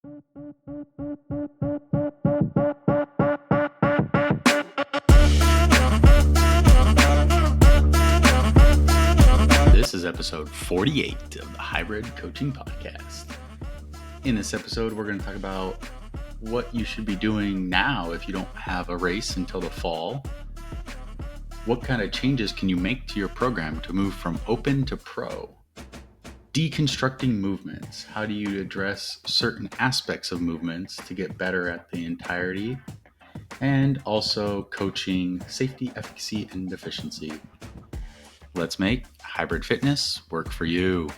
This is episode 48 of the Hybrid Coaching Podcast. In this episode, we're going to talk about what you should be doing now if you don't have a race until the fall. What kind of changes can you make to your program to move from open to pro? Deconstructing movements. How do you address certain aspects of movements to get better at the entirety? And also coaching safety, efficacy, and efficiency. Let's make hybrid fitness work for you.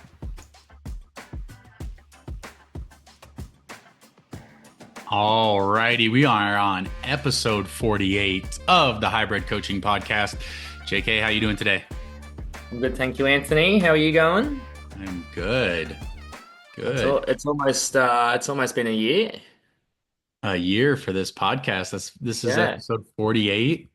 Alrighty, we are on episode 48 of the Hybrid Coaching Podcast. JK, how you doing today? I'm good, thank you, Anthony. How are you going? I'm good. Good. It's almost been a year. A year for this podcast. This is episode 48.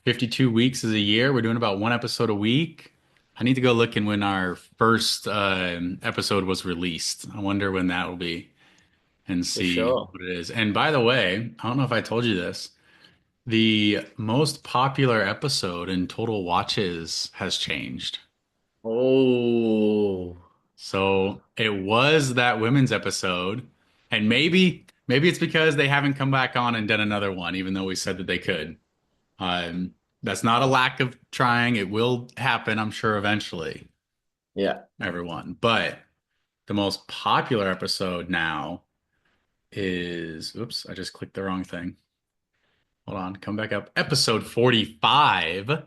52 weeks is a year. We're doing about one episode a week. I need to go look in when our first episode was released. I wonder when that will be and see what it is. And by the way, I don't know if I told you this. The most popular episode in total watches has changed. Oh. So it was that women's episode. And maybe it's because they haven't come back on and done another one, even though we said that they could. That's not a lack of trying. It will happen, I'm sure, eventually. Yeah. Everyone. But the most popular episode now is, oops, I just clicked the wrong thing. Hold on, come back up. Episode 45,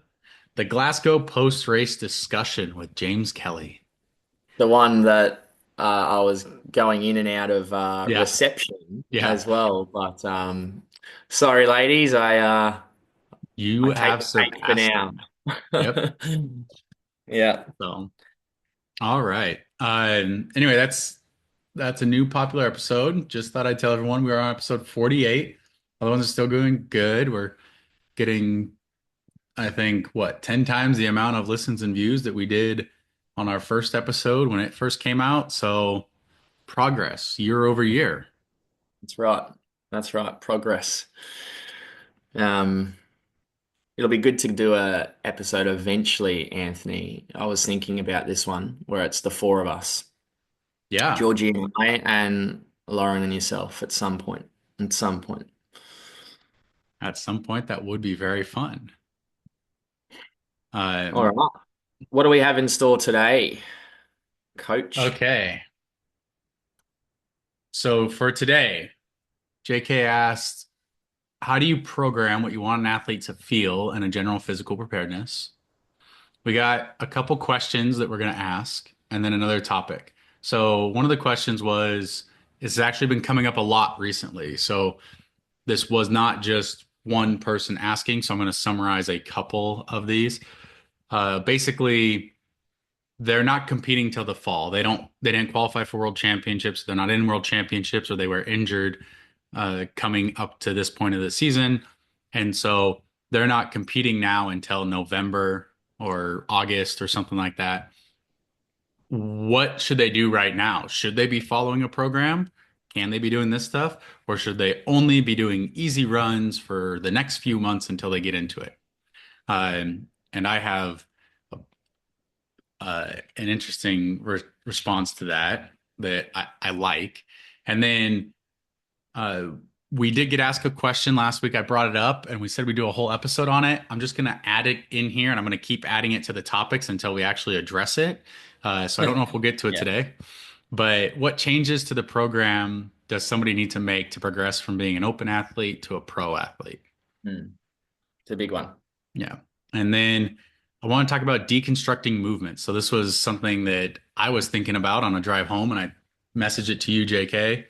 the Glasgow post-race discussion with James Kelly. The one that I was going in and out of reception as well. But sorry, ladies, you have take the for now. Yep. Yeah. So, all right. Anyway, that's a new popular episode. Just thought I'd tell everyone we are on episode 48. Other ones are still doing good. We're getting, I think, 10 times the amount of listens and views that we did on our first episode when it first came out. So progress year over year. That's right. Progress. It'll be good to do a episode eventually, Anthony. I was thinking about this one where it's the four of us. Yeah. Georgie and I and Lauren and yourself at some point. At some point, that would be very fun. All right. What do we have in store today, Coach? Okay. So for today, JK asked, how do you program what you want an athlete to feel in a general physical preparedness? We got a couple questions that we're going to ask and then another topic. So one of the questions was, it's actually been coming up a lot recently. So this was not just one person asking. So I'm going to summarize a couple of these. Basically, they're not competing till the fall. They didn't qualify for world championships. They're not in world championships, or they were injured coming up to this point of the season. And so they're not competing now until November or August or something like that. What should they do right now? Should they be following a program? Can they be doing this stuff? Or should they only be doing easy runs for the next few months until they get into it? And I have an interesting response to that I like. And then we did get asked a question last week. I brought it up and we said we'd do a whole episode on it. I'm just going to add it in here and I'm going to keep adding it to the topics until we actually address it. So I don't know if we'll get to it today, but what changes to the program does somebody need to make to progress from being an open athlete to a pro athlete? It's a big one. Yeah. And then I want to talk about deconstructing movements. So this was something that I was thinking about on a drive home, and I messaged it to you, JK,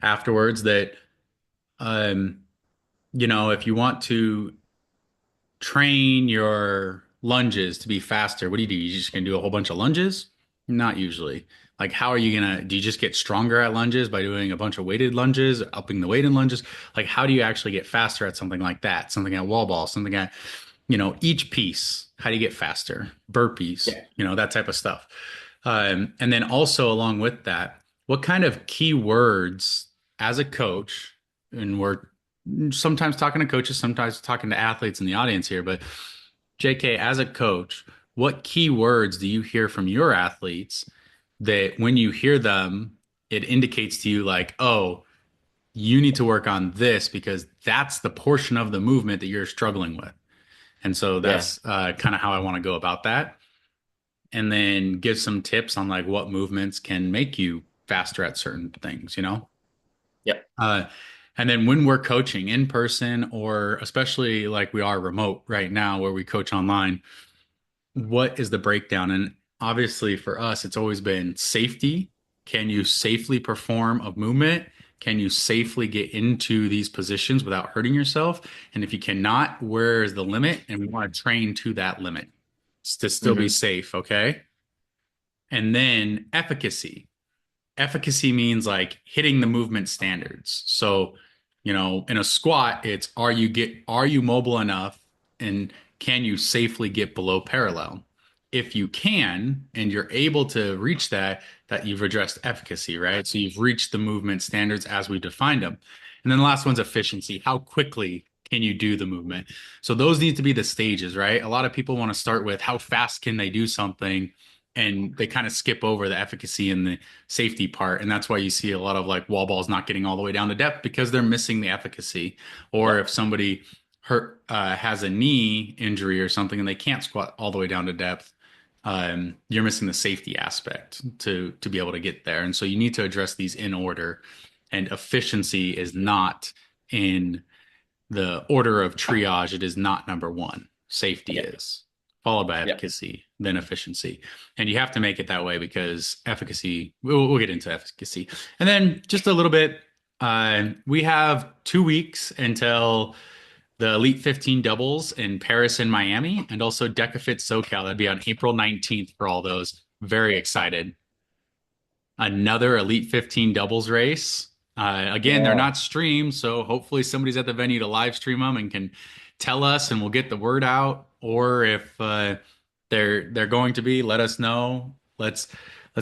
afterwards that, if you want to train your lunges to be faster, what do? You're just going to do a whole bunch of lunges? Not usually. Like, how are you going to, do you just get stronger at lunges by doing a bunch of weighted lunges, upping the weight in lunges? Like, how do you actually get faster at something like that? Something at wall ball, something at, each piece. How do you get faster? Burpees, that type of stuff. And then also along with that, what kind of keywords as a coach, and we're sometimes talking to coaches, sometimes talking to athletes in the audience here, but JK, as a coach, what key words do you hear from your athletes that when you hear them, it indicates to you like, oh, you need to work on this because that's the portion of the movement that you're struggling with. And so Yeah. that's kind of how I want to go about that. And then give some tips on like what movements can make you faster at certain things, you know? Yep. Uh, and then when we're coaching in person, or especially like we are remote right now where we coach online, what is the breakdown? And obviously for us, it's always been safety. Can you safely perform a movement? Can you safely get into these positions without hurting yourself? And if you cannot, where is the limit? And we want to train to that limit to still be Hmm. safe. Okay. And then efficacy. Efficacy means like hitting the movement standards. So, in a squat, it's are you mobile enough and can you safely get below parallel? If you can and you're able to reach that you've addressed efficacy, right? So you've reached the movement standards as we defined them. And then the last one's efficiency. How quickly can you do the movement? So those need to be the stages, right? A lot of people want to start with how fast can they do something, and they kind of skip over the efficacy and the safety part. And that's why you see a lot of like wall balls not getting all the way down to depth because they're missing the efficacy. Or if Yep. somebody has a knee injury or something and they can't squat all the way down to depth, you're missing the safety aspect to be able to get there. And so you need to address these in order. And efficiency is not in the order of triage. It is not number one. Safety Yep. is followed by Yep. efficacy, then efficiency. And you have to make it that way because efficacy, we'll get into efficacy. And then just a little bit, we have 2 weeks until the Elite 15 doubles in Paris and Miami, and also DecaFit SoCal. That'd be on April 19th for all those. Very excited. Another Elite 15 doubles race. Again, they're Yeah. not streamed, so hopefully somebody's at the venue to live stream them and can tell us, and we'll get the word out. Or if they're going to be, let us know. Let's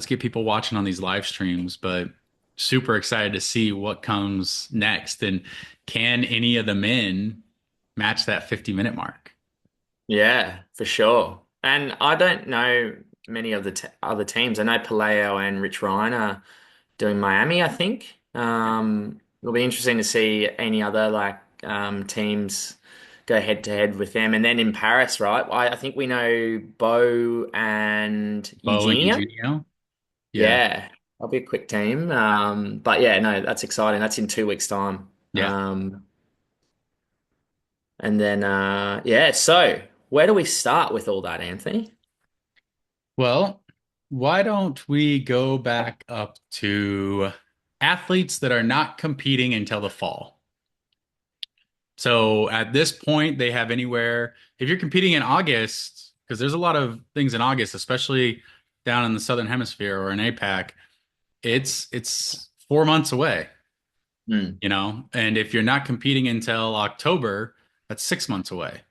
get people watching on these live streams. But super excited to see what comes next, and can any of the men match that 50-minute mark? Yeah, for sure. And I don't know many of the t other teams. I know Paleo and Rich Ryan are doing Miami, I think. It'll be interesting to see any other teams go head to head with them. And then in Paris, right? I think we know Bo and Bo and Eugenia. Eugenio? Yeah, Yeah, that'll be a quick team. But yeah, no, that's exciting. That's in 2 weeks' time. yeah. And then yeah, so where do we start with all that, Anthony? Well, why don't we go back up to athletes that are not competing until the fall? So at this point, they have anywhere, if you're competing in August, because there's a lot of things in August, especially down in the Southern Hemisphere or in APAC, it's 4 months away, Hmm. and if you're not competing until October, that's 6 months away.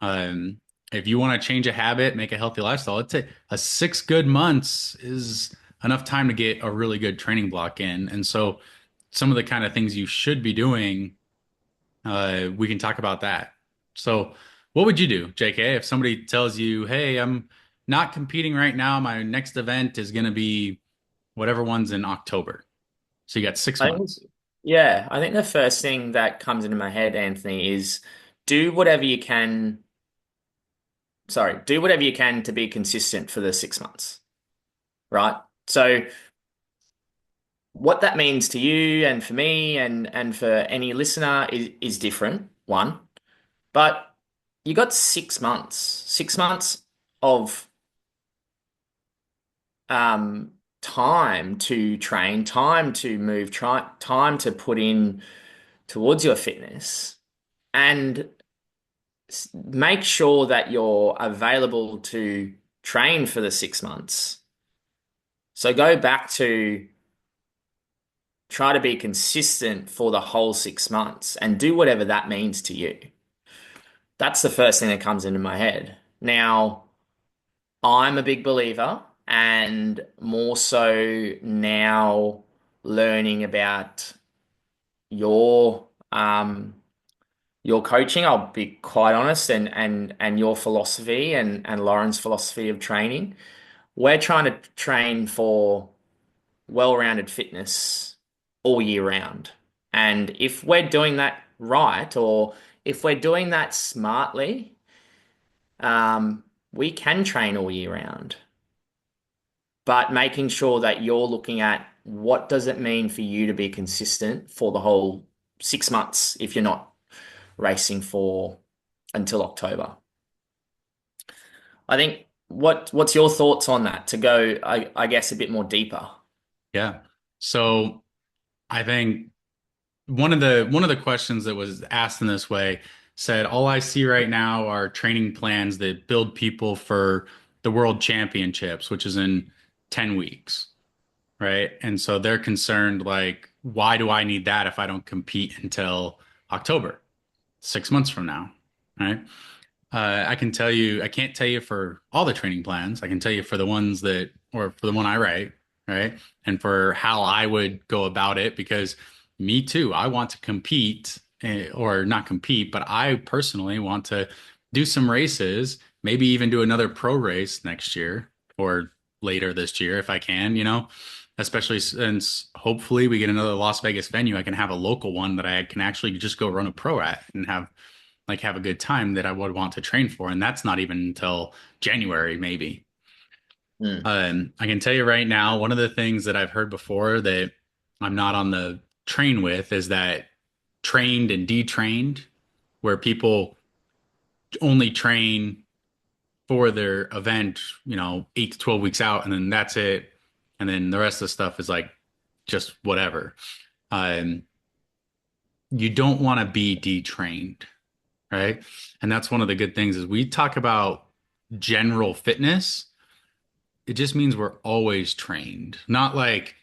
Um, if you want to change a habit, make a healthy lifestyle, it's a 6 good months is enough time to get a really good training block in. And so some of the kind of things you should be doing, we can talk about that. So what would you do, JK, if somebody tells you, hey, I'm not competing right now. My next event is going to be whatever one's in October. So you got six I think, months. yeah, I think the first thing that comes into my head, Anthony, is do whatever you can. Sorry, do whatever you can to be consistent for the 6 months, right? So what that means to you and for me and for any listener is different, one. But you got 6 months, 6 months of um, time to train, time to move, time to put in towards your fitness, and make sure that you're available to train for the 6 months. So go back to try to be consistent for the whole 6 months and do whatever that means to you. That's the first thing that comes into my head. Now, I'm a big believer, and more so now learning about your your coaching, I'll be quite honest, and your philosophy and Lauren's philosophy of training. We're trying to train for well-rounded fitness all year round. And if we're doing that right, or if we're doing that smartly, we can train all year round. But making sure that you're looking at what does it mean for you to be consistent for the whole 6 months if you're not racing for until October. I think what's your thoughts on that to go, I guess, a bit more deeper? Yeah. So I think one of the questions that was asked in this way said, all I see right now are training plans that build people for the world championships, which is in 10 weeks, right? And so they're concerned, like, why do I need that if I don't compete until October, 6 months from now, right? I can tell you, I can't tell you for all the training plans. I can tell you for the ones that, or for the one I write, right? And for how I would go about it, because me too, I want to compete, or not compete, but I personally want to do some races, maybe even do another pro race next year or later this year if I can, especially since hopefully we get another Las Vegas venue. I can have a local one that I can actually just go run a pro at and have a good time that I would want to train for. And that's not even until January, maybe. Mm. I can tell you right now, one of the things that I've heard before that I'm not on the train with is that trained and detrained, where people only train for their event, 8 to 12 weeks out, and then that's it. And then the rest of the stuff is like just whatever. Um, you don't want to be detrained, right? And that's one of the good things is we talk about general fitness. It just means we're always trained, not like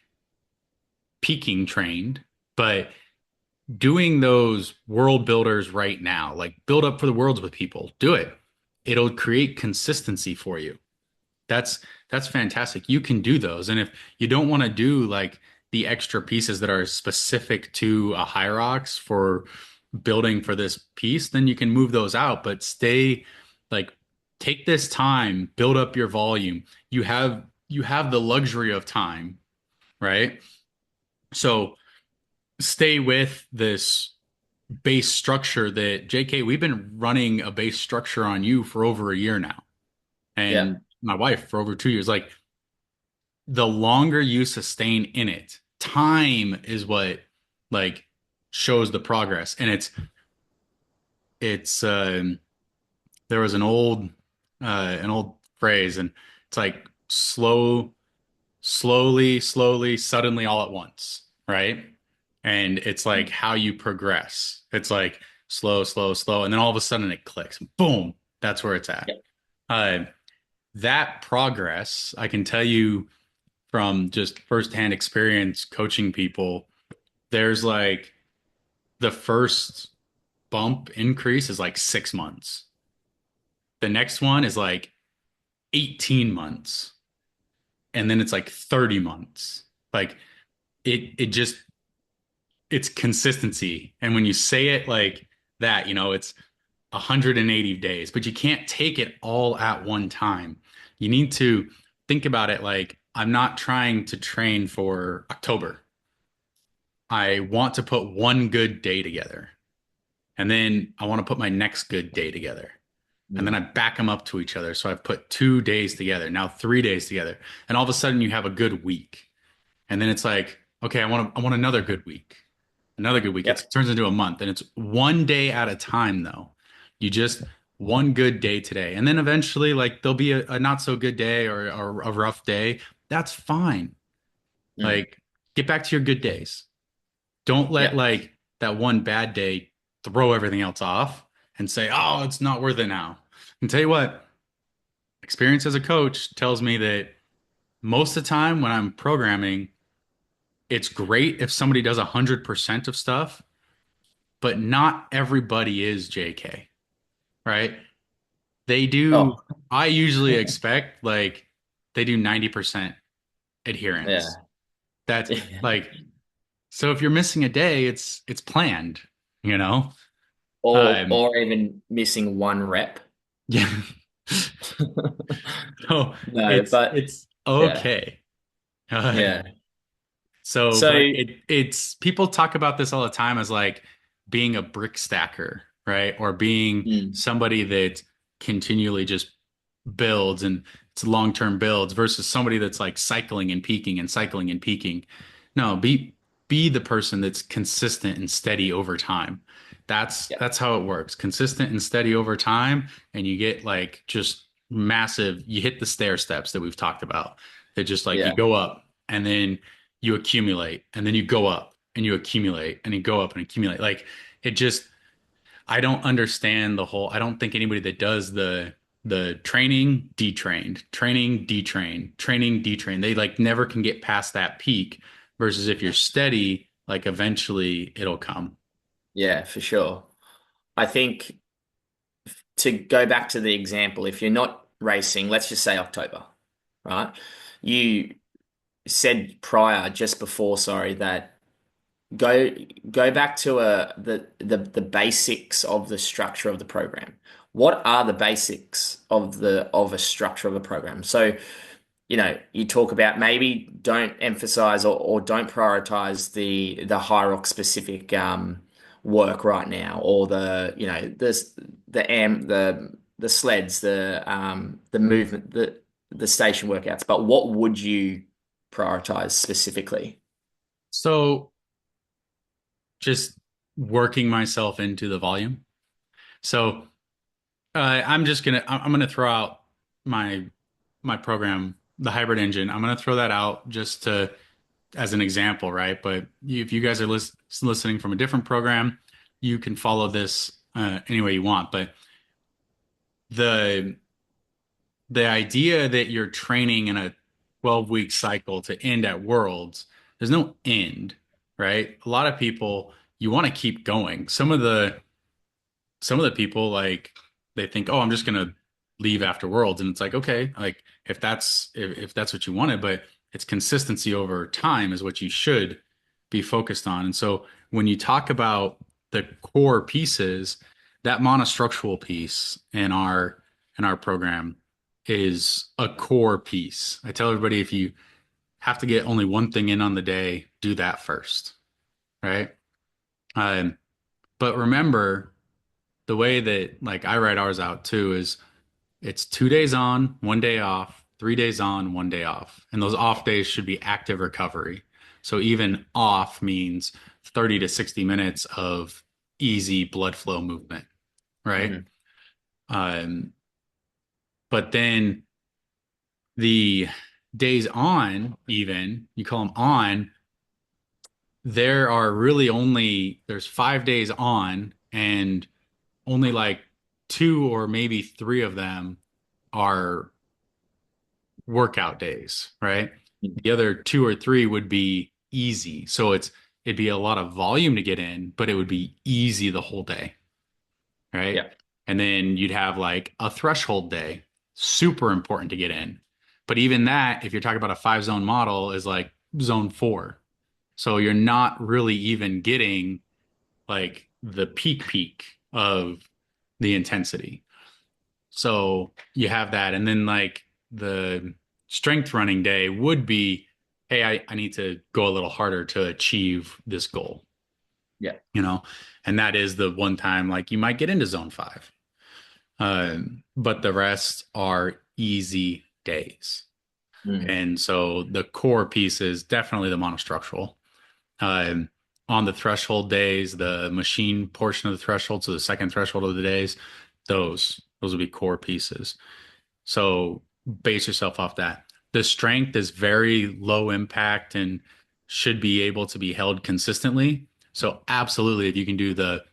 peaking trained, but doing those world builders right now, like build up for the worlds with people, do it. It'll create consistency for you. That's that's fantastic. You can do those. And if you don't want to do like the extra pieces that are specific to a Hyrox for building for this piece, then you can move those out, but stay like take this time, build up your volume. You have the luxury of time, right? So stay with this base structure that JK, we've been running a base structure on you for over a year now. Yeah. And my wife for over 2 years. Like the longer you sustain in it, time is what like shows the progress. And it's there was an old phrase, and it's like slowly, suddenly, all at once, right? And it's like how you progress. It's like slow, and then all of a sudden it clicks. Boom, that's where it's at. Yeah. Uh, that progress, I can tell you from just firsthand experience coaching people, there's like the first bump increase is like 6 months. The next one is like 18 months. And then it's like 30 months. Like it just it's consistency. And when you say it like that, it's 180 days, but you can't take it all at one time. You need to think about it like I'm not trying to train for October. I want to put one good day together. And then I want to put my next good day together. And then Mm. I back them up to each other. So I've put 2 days together, now 3 days together. And all of a sudden you have a good week. And then it's like, okay, I want another good week. Another good week. It Yep. turns into a month. And it's one day at a time though. You just one good day today. And then eventually like there'll be a not so good day or a rough day. That's fine. Mm. Like get back to your good days. Don't let Yep. like that one bad day throw everything else off and say, oh, it's not worth it now. And tell you what, experience as a coach tells me that most of the time when I'm programming, it's great if somebody does 100% of stuff, but not everybody is JK, right? They do, Oh, I usually expect like they do 90% yeah. adherence. That's like So if you're missing a day, it's planned, you know? or Um, or even missing one rep. yeah. So No, it's but it's yeah, okay. yeah. So, So but it's people talk about this all the time as like being a brick stacker, right? Or being mm, somebody that continually just builds and it's long-term builds versus somebody that's like cycling and peaking and cycling and peaking. No, be the person that's consistent and steady over time. yeah, That's how it works. Consistent and steady over time, and you get like just massive, you hit the stair steps that we've talked about. That just like you yeah, go up and then you accumulate and then you go up and you accumulate and you go up and accumulate. Like it just, I don't understand the whole, I don't think anybody that does the training detrained, training detrained, training detrained, they like never can get past that peak versus if you're steady, like eventually it'll come. yeah, for sure. I think to go back to the example, if you're not racing, let's just say October, right? You said prior, just before, sorry, that go go back to the basics of the structure of the program. What are the basics of a structure of a program? So, you talk about maybe don't emphasize or don't prioritize the hierarch specific work right now, or the sleds, the movement, the station workouts. But what would you prioritize specifically? So just working myself into the volume. So I'm gonna throw out my my program, the hybrid engine. I'm gonna throw that out just to as an example, right? But if you guys are listening from a different program, you can follow this any way you want. But the the idea that you're training in a 12-week cycle to end at Worlds, there's no end, right? A lot of people, you want to keep going. Some of the people like they think, oh, I'm just gonna leave after Worlds, and it's like, okay, like if that's what you wanted, but it's consistency over time is what you should be focused on. And so when you talk about the core pieces, that monostructural piece in our program is a core piece. I tell everybody if you have to get only one thing in on the day, do that first, right? Um, but remember the way that like I write ours out too is it's 2 days on, 1 day off, 3 days on, 1 day off. And those off days should be active recovery. So even off means 30 to 60 minutes of easy blood flow movement, right? Mhm. Um, but then the days on, even you call them on, there are really only there's 5 days on and only like two or maybe three of them are workout days, right? The other two or three would be easy. So it'd be a lot of volume to get in, but it would be easy the whole day, right? Yeah. And then you'd have like a threshold day, super important to get in. But even that, if you're talking about a 5 zone model, is like zone 4. So you're not really even getting like the peak of the intensity. So you have that. And then like the strength running day would be, hey, I need to go a little harder to achieve this goal, Yeah. you know? And that is the one time like you might get into zone 5. But the rest are easy days. Mm. And so the core piece is definitely the monostructural. Um, on the threshold days, the machine portion of the threshold, so the second threshold of the days, those will be core pieces. So base yourself off that. The strength is very low impact and should be able to be held consistently. So absolutely, if you can do the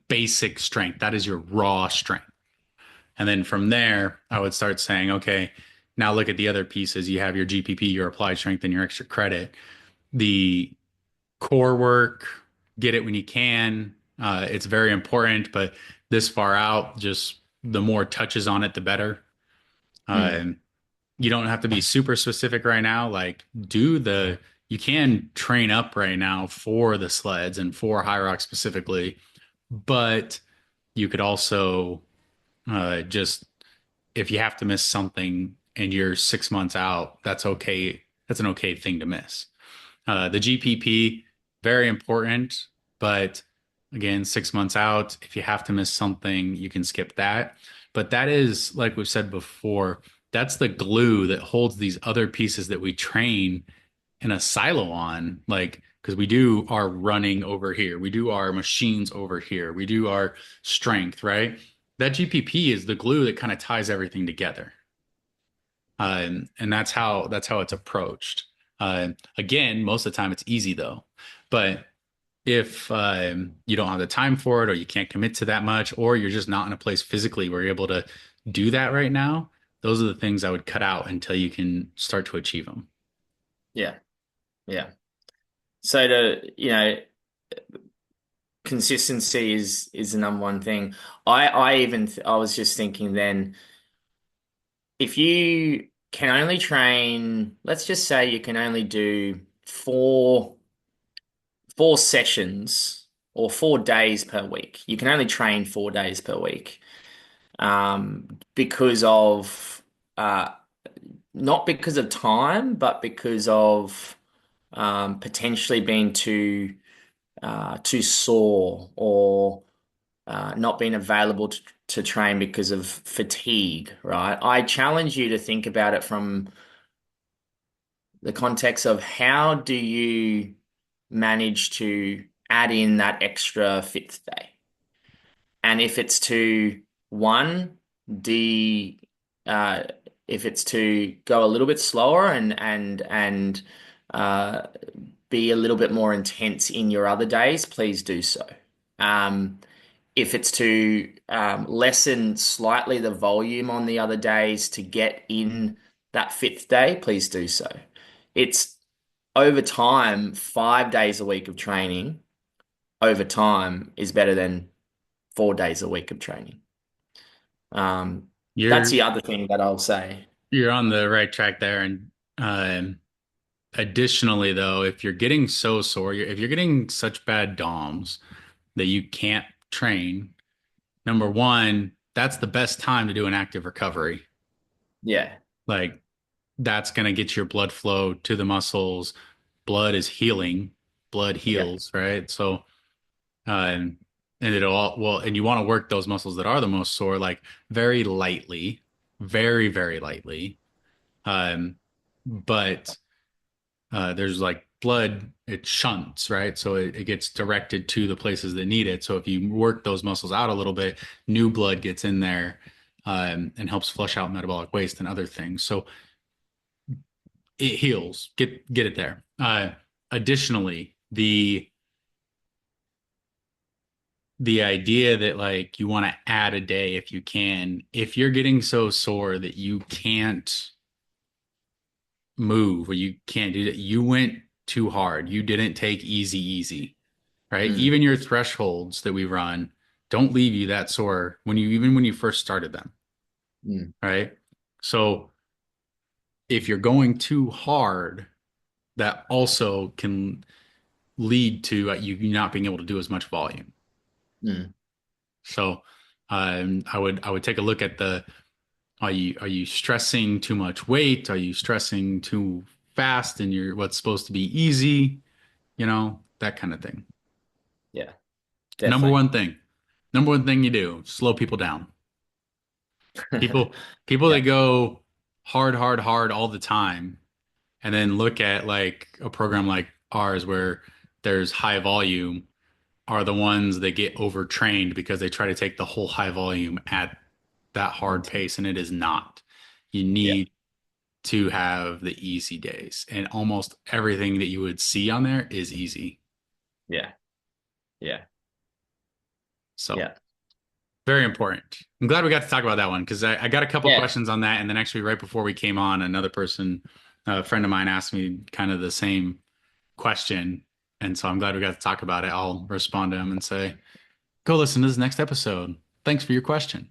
basic strength, that is your raw strength. And then from there, I would start saying, okay, now look at the other pieces. You have your GPP, your applied strength, and your extra credit. The core work, get it when you can. It's very important, but this far out, just the more touches on it, the better. Mm. Uh, you don't have to be super specific right now. Like do the you can train up right now for the sleds and for High Rock specifically, but you could also just if you have to miss something and you're 6 months out, that's okay. That's an okay thing to miss. The GPP, very important, but again, 6 months out, if you have to miss something, you can skip that. But that is, like we've said before, that's the glue that holds these other pieces that we train in a silo on, like, because we do our running over here, we do our machines over here, we do our strength, right? That GPP is the glue that kind of ties everything together. And that's how it's approached. Again, most of the time it's easy though. But if you don't have the time for it, or you can't commit to that much, or you're just not in a place physically where you're able to do that right now, those are the things I would cut out until you can start to achieve them. Yeah. Yeah. So consistency is the number one thing. I was just thinking then, if you can only train, let's just say you can only do four sessions or 4 days per week. You can only train 4 days per week. Because of not because of time, but because of potentially being too sore, or not being available to train because of fatigue, right? I challenge you to think about it from the context of, how do you manage to add in that extra fifth day? And if it's to one, de uh, if it's to go a little bit slower and uh, be a little bit more intense in your other days, please do so. Um, if it's to lessen slightly the volume on the other days to get in that fifth day, please do so. It's over time, 5 days a week of training over time is better than 4 days a week of training. That's You're the other thing that I'll say. you're on the right track there. And additionally, though, if you're getting so sore, if you're getting such bad DOMs that you can't train, number one, that's the best time to do an active recovery. Yeah, Like that's going to get your blood flow to the muscles. Blood is healing. Blood yeah, heals, right? So, and it'll all, well, and you want to work those muscles that are the most sore, like very lightly, very, very lightly. Um, but there's like blood, it shunts, right? So it gets directed to the places that need it. So if you work those muscles out a little bit, new blood gets in there, and helps flush out metabolic waste and other things. So it heals. Get it there. Additionally, the idea that like you want to add a day if you can, if you're getting so sore that you can't move or you can't do that, you went too hard. You didn't take easy, easy, right? mm, Even your thresholds that we run don't leave you that sore even when you first started them, mm, right? So if you're going too hard, that also can lead to you not being able to do as much volume. mm, So I would take a look at the are you stressing too much weight? Are you stressing too fast and you're what's supposed to be easy? That kind of thing. yeah, Number definitely. one thing. Number one thing you do, slow people down. People people that Yeah, go hard, hard, hard all the time and then look at like a program like ours where there's high volume are the ones that get overtrained because they try to take the whole high volume at that hard pace, and it is not. You yeah, need to have the easy days, and almost everything that you would see on there is easy. yeah, yeah, So yeah, very important. I'm glad we got to talk about that one because I got a couple yeah, questions on that, and then actually right before we came on, another person, a friend of mine, asked me kind of the same question, and so I'm glad we got to talk about it. I'll respond to him and say, "Go listen to this next episode. Thanks for your question."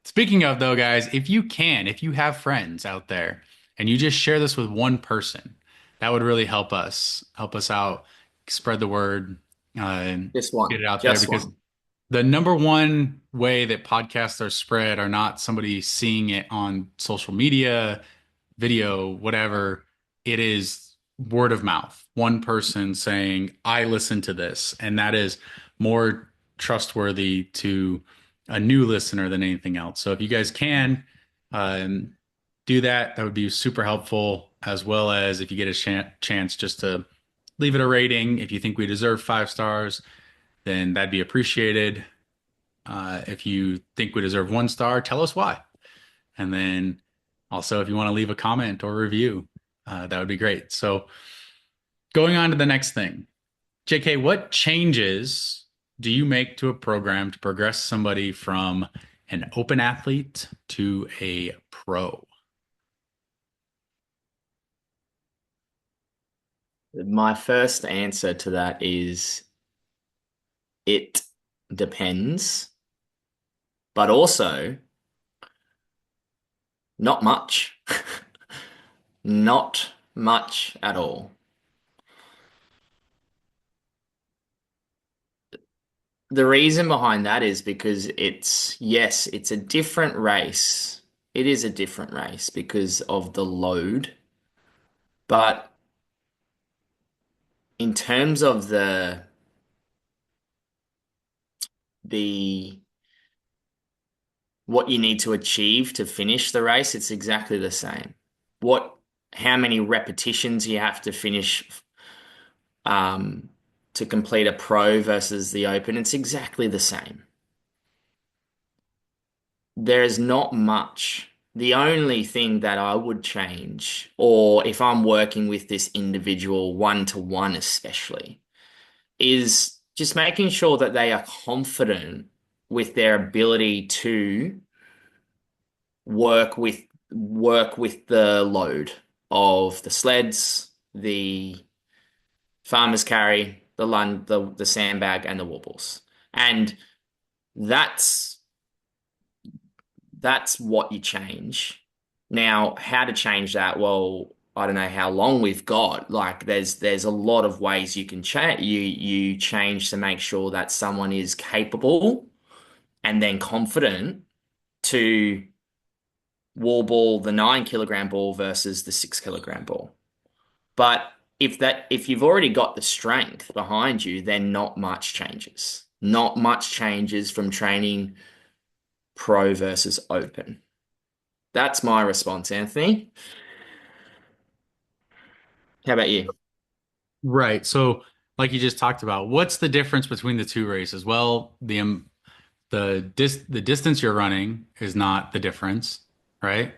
Speaking of though, guys, if you have friends out there and you just share this with one person, That would really help us out, spread the word, Just get one, it out there just because one. the number one way that podcasts are spread are not somebody seeing it on social media, video, whatever. It is word of mouth. One person saying, I listened to this. And that is more trustworthy to a new listener than anything else. So if you guys can um, do that, that would be super helpful, as well as if you get a chance just to leave it a rating. If you think we deserve 5 stars, then that'd be appreciated. If you think we deserve 1 star, tell us why. And then also, if you want to leave a comment or review, that would be great. So, going on to the next thing, JK, what changes do you make to a program to progress somebody from an open athlete to a pro? My first answer to that is it depends, but also not much. Not much at all. The reason behind that is because yes, it's a different race. It is a different race because of the load. But in terms of the what you need to achieve to finish the race, it's exactly the same. What, how many repetitions you have to finish um, to complete a pro versus the open, it's exactly the same. There's not much. The only thing that I would change, or if I'm working with this individual one to one especially, is just making sure that they are confident with their ability to work with the load of the sleds, the farmer's carry, the sandbag, and the wobbles. And that's that's what you change. Now, how to change that? Well, I don't know how long we've got. Like there's a lot of ways you can change you change to make sure that someone is capable and then confident to wall ball the 9 kilogram ball versus the 6 kilogram ball. But if you've already got the strength behind you, then not much changes. Not much changes from training pro versus open. That's my response, Anthony. How about you? Right. So, like you just talked about, what's the difference between the two races? Well, the distance you're running is not the difference, right?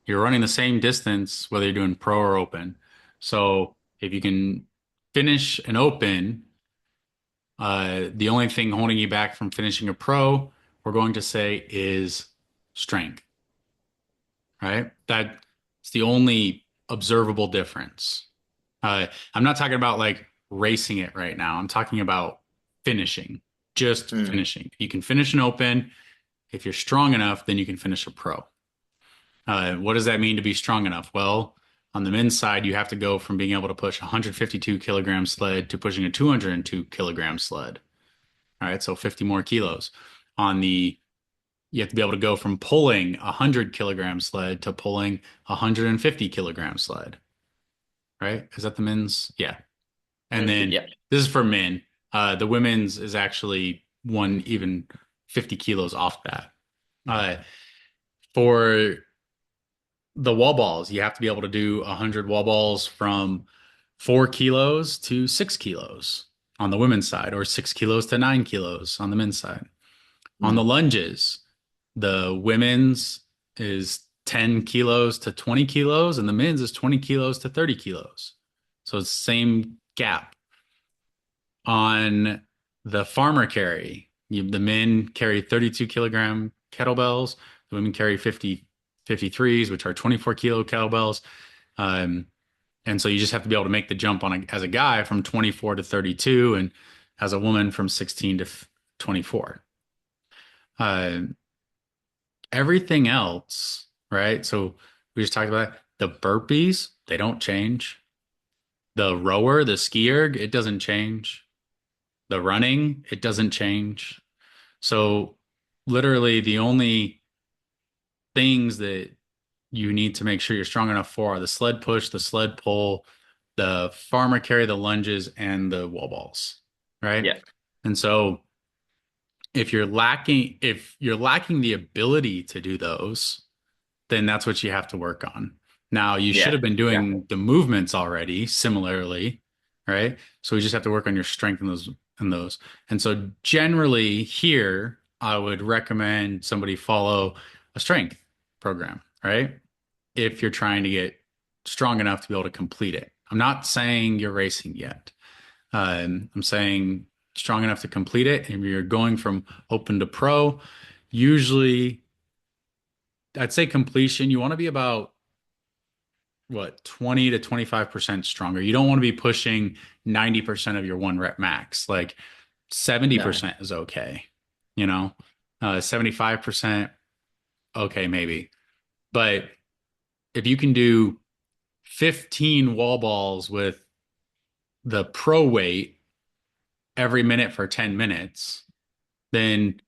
You're running the same distance whether you're doing pro or open. So if you can finish an open, the only thing holding you back from finishing a pro, we're going to say is strength, right? That's the only observable difference. I'm not talking about like racing it right now. I'm talking about finishing, just Mm. finishing. You can finish an open. If you're strong enough, then you can finish a pro. What does that mean to be strong enough? Well, on the men's side, you have to go from being able to push a 152 kilogram sled to pushing a 202 kilogram sled. All right, so 50 more kilos. On the You have to be able to go from pulling a 100 kilogram sled to pulling a 150 kilogram sled. Right? Is that the men's? Yeah. And then Yeah. this is for men. The women's is actually one even 50 kilos off that. Uh, for the wall balls, you have to be able to do 100 wall balls from 4 kilos to 6 kilos on the women's side, or 6 kilos to 9 kilos on the men's side. On the Mm. lunges, the women's is 10 kilos to 20 kilos, and the men's is 20 kilos to 30 kilos. So it's the same gap. On the farmer carry, the men carry 32 kilogram kettlebells, the women carry 53s, which are 24 kilo kettlebells. Um, and so you just have to be able to make the jump as a guy from 24 to 32, and as a woman from 16 to 24. Uh, Everything else, right? So we just talked about the burpees, they don't change. The rower, the ski erg, it doesn't change. The running, it doesn't change. So literally the only things that you need to make sure you're strong enough for are the sled push, the sled pull, the farmer carry, the lunges, and the wall balls, right? Yeah. And so if you're lacking the ability to do those, then that's what you have to work on. Now, you should Yeah. have been Exactly. doing the movements already similarly, right? So we just have to work on your strength in those. And so generally here, I would recommend somebody follow a strength program, right? If you're trying to get strong enough to be able to complete it. I'm not saying you're racing yet. I'm saying strong enough to complete it. And you're going from open to pro. Usually, I'd say completion, you want to be about what, 20 to 25% stronger. You don't want to be pushing 90% of your one rep max. Like No. 70% is okay, you know, 75%, okay, maybe. But if you can do 15 wall balls with the pro weight every minute for 10 minutes, then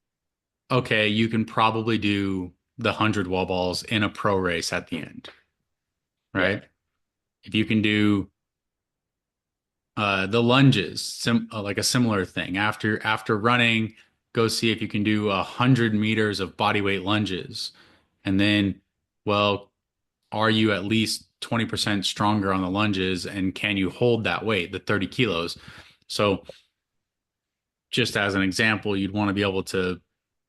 okay, you can probably do the 100 wall balls in a pro race at the end, Yeah. right? If you can do the lunges, like a similar thing. After running, go see if you can do 100 meters of body weight lunges, and then, well, are you at least 20% stronger on the lunges, and can you hold that weight, the 30 kilos? So, just as an example, you'd want to be able to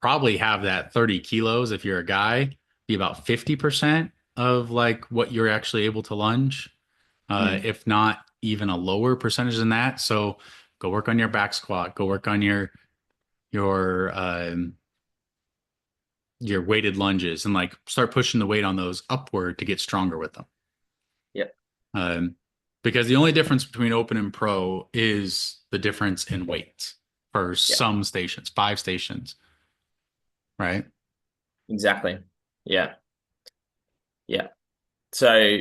probably have that 30 kilos if you're a guy be about 50% of like what you're actually able to lunge, Mm. if not even a lower percentage than that. So go work on your back squat, go work on your your weighted lunges, and like start pushing the weight on those upward to get stronger with them. Yeah. Um, because the only difference between open and pro is the difference in weight for Yeah. some stations, 5 stations, right? Exactly. Yeah. Yeah. So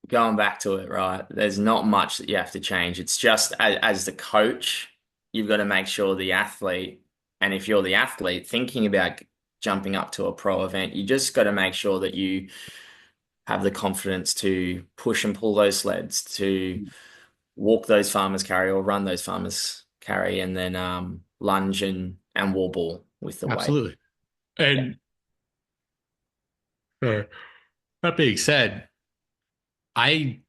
going back to it, right? There's not much that you have to change. It's just as the coach, you've got to make sure the athlete, and if you're the athlete thinking about jumping up to a pro event, you just got to make sure that you have the confidence to push and pull those sleds, to walk those farmers carry or run those farmers carry, and then lunge and wall ball with the weight. Absolutely. Yeah. And that being said, I